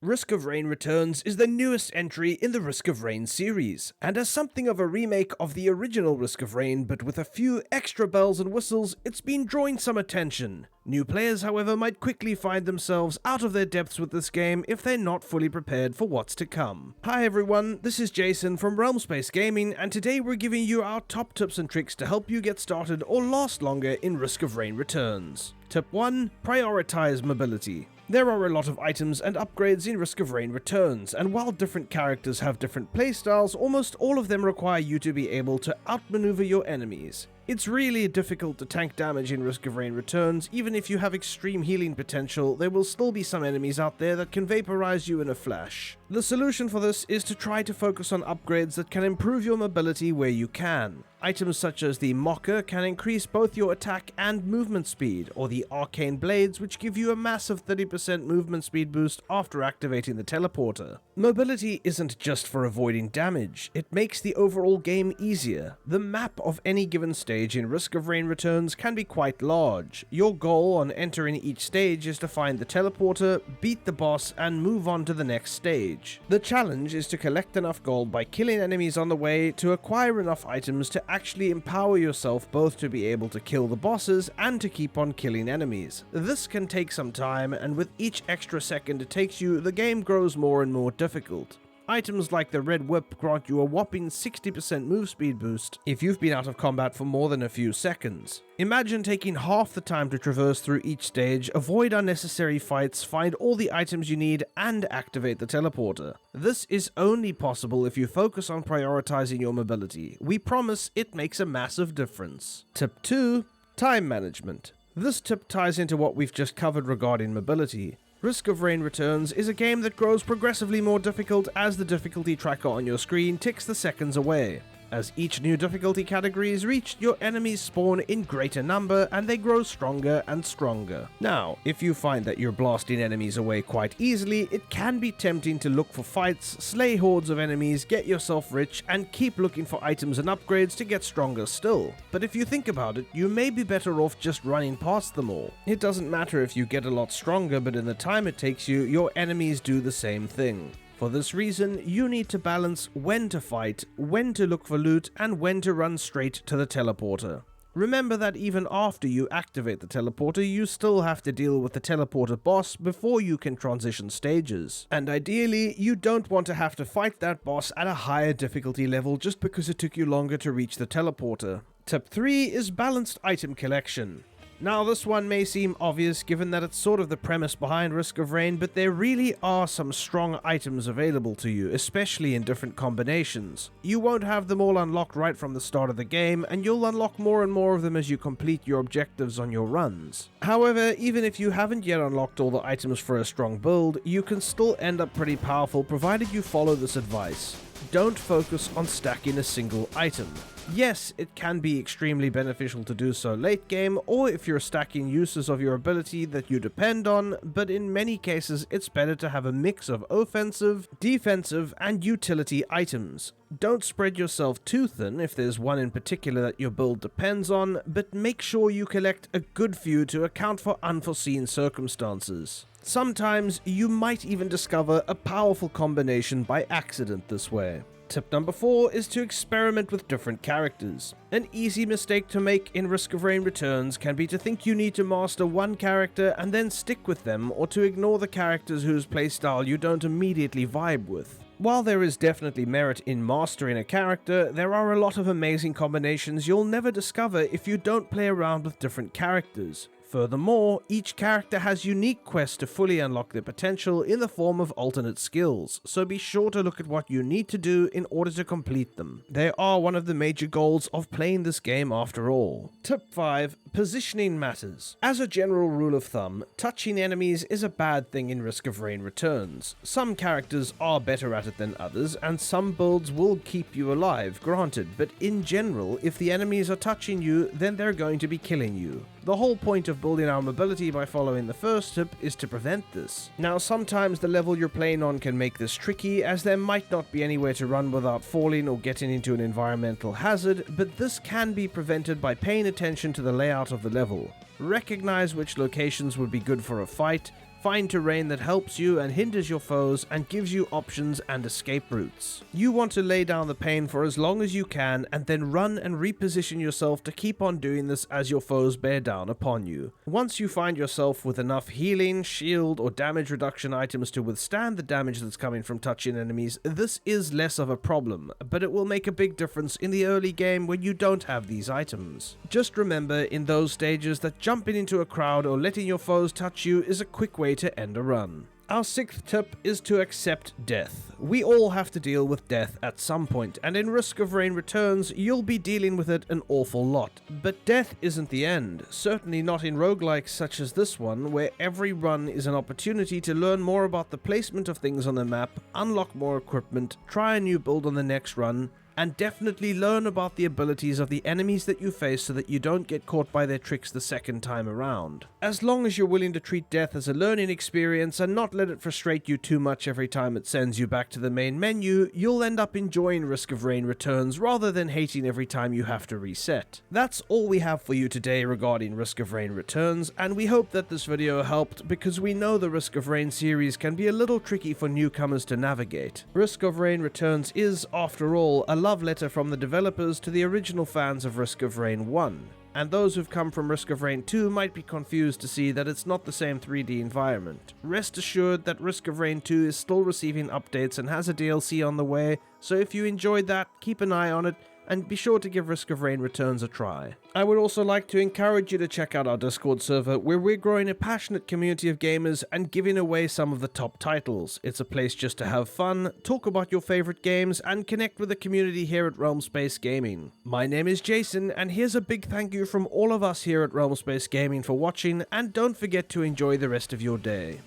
Risk of Rain Returns is the newest entry in the Risk of Rain series, and as something of a remake of the original Risk of Rain but with a few extra bells and whistles, it's been drawing some attention. New players, however, might quickly find themselves out of their depths with this game if they're not fully prepared for what's to come. Hi everyone, this is Jason from Realm Space Gaming, and today we're giving you our top tips and tricks to help you get started or last longer in Risk of Rain Returns. Tip 1. Prioritise Mobility. There are a lot of items and upgrades in Risk of Rain Returns, and while different characters have different playstyles, almost all of them require you to be able to outmaneuver your enemies. It's really difficult to tank damage in Risk of Rain Returns. Even if you have extreme healing potential, there will still be some enemies out there that can vaporize you in a flash. The solution for this is to try to focus on upgrades that can improve your mobility where you can. Items such as the Mocker can increase both your attack and movement speed, or the Arcane Blades, which give you a massive 30% movement speed boost after activating the teleporter. Mobility isn't just for avoiding damage, it makes the overall game easier. The map of any given stage in Risk of Rain Returns can be quite large. Your goal on entering each stage is to find the teleporter, beat the boss, and move on to the next stage. The challenge is to collect enough gold by killing enemies on the way to acquire enough items to actually empower yourself both to be able to kill the bosses and to keep on killing enemies. This can take some time, and with each extra second it takes you, the game grows more and more difficult. Items like the Red Whip grant you a whopping 60% move speed boost if you've been out of combat for more than a few seconds. Imagine taking half the time to traverse through each stage, avoid unnecessary fights, find all the items you need, and activate the teleporter. This is only possible if you focus on prioritizing your mobility. We promise it makes a massive difference. Tip 2. Time management. This tip ties into what we've just covered regarding mobility. Risk of Rain Returns is a game that grows progressively more difficult as the difficulty tracker on your screen ticks the seconds away. As each new difficulty category is reached, your enemies spawn in greater number and they grow stronger and stronger. Now, if you find that you're blasting enemies away quite easily, it can be tempting to look for fights, slay hordes of enemies, get yourself rich, and keep looking for items and upgrades to get stronger still. But if you think about it, you may be better off just running past them all. It doesn't matter if you get a lot stronger, but in the time it takes you, your enemies do the same thing. For this reason, you need to balance when to fight, when to look for loot, and when to run straight to the teleporter. Remember that even after you activate the teleporter, you still have to deal with the teleporter boss before you can transition stages. And ideally, you don't want to have to fight that boss at a higher difficulty level just because it took you longer to reach the teleporter. Tip 3 is balanced item collection. Now, this one may seem obvious given that it's sort of the premise behind Risk of Rain, but there really are some strong items available to you, especially in different combinations. You won't have them all unlocked right from the start of the game, and you'll unlock more and more of them as you complete your objectives on your runs. However, even if you haven't yet unlocked all the items for a strong build, you can still end up pretty powerful provided you follow this advice. Don't focus on stacking a single item. Yes, it can be extremely beneficial to do so late game, or if you're stacking uses of your ability that you depend on, but in many cases it's better to have a mix of offensive, defensive, and utility items. Don't spread yourself too thin if there's one in particular that your build depends on, but make sure you collect a good few to account for unforeseen circumstances. Sometimes you might even discover a powerful combination by accident this way. Tip number 4 is to experiment with different characters. An easy mistake to make in Risk of Rain Returns can be to think you need to master one character and then stick with them, or to ignore the characters whose playstyle you don't immediately vibe with. While there is definitely merit in mastering a character, there are a lot of amazing combinations you'll never discover if you don't play around with different characters. Furthermore, each character has unique quests to fully unlock their potential in the form of alternate skills, so be sure to look at what you need to do in order to complete them. They are one of the major goals of playing this game after all. Tip 5. Positioning matters. As a general rule of thumb, touching enemies is a bad thing in Risk of Rain Returns. Some characters are better at it than others, and some builds will keep you alive, granted, but in general, if the enemies are touching you, then they're going to be killing you. The whole point of building our mobility by following the first tip is to prevent this. Now, sometimes the level you're playing on can make this tricky, as there might not be anywhere to run without falling or getting into an environmental hazard, but this can be prevented by paying attention to the layout of the level. Recognize which locations would be good for a fight, Find terrain that helps you and hinders your foes and gives you options and escape routes. You want to lay down the pain for as long as you can and then run and reposition yourself to keep on doing this as your foes bear down upon you. Once you find yourself with enough healing, shield, or damage reduction items to withstand the damage that's coming from touching enemies, this is less of a problem, but it will make a big difference in the early game when you don't have these items. Just remember in those stages that jumping into a crowd or letting your foes touch you is a quick way to end a run. Our 6th tip is to accept death. We all have to deal with death at some point, and in Risk of Rain Returns, you'll be dealing with it an awful lot. But death isn't the end, certainly not in roguelikes such as this one, where every run is an opportunity to learn more about the placement of things on the map, unlock more equipment, try a new build on the next run, and definitely learn about the abilities of the enemies that you face so that you don't get caught by their tricks the second time around. As long as you're willing to treat death as a learning experience and not let it frustrate you too much every time it sends you back to the main menu, you'll end up enjoying Risk of Rain Returns rather than hating every time you have to reset. That's all we have for you today regarding Risk of Rain Returns, and we hope that this video helped because we know the Risk of Rain series can be a little tricky for newcomers to navigate. Risk of Rain Returns is, after all, a love letter from the developers to the original fans of Risk of Rain 1, and those who've come from Risk of Rain 2 might be confused to see that it's not the same 3D environment. Rest assured that Risk of Rain 2 is still receiving updates and has a DLC on the way, so if you enjoyed that, keep an eye on it, and be sure to give Risk of Rain Returns a try. I would also like to encourage you to check out our Discord server, where we're growing a passionate community of gamers and giving away some of the top titles. It's a place just to have fun, talk about your favorite games, and connect with the community here at Realm Space Gaming. My name is Jason, and here's a big thank you from all of us here at Realm Space Gaming for watching, and don't forget to enjoy the rest of your day.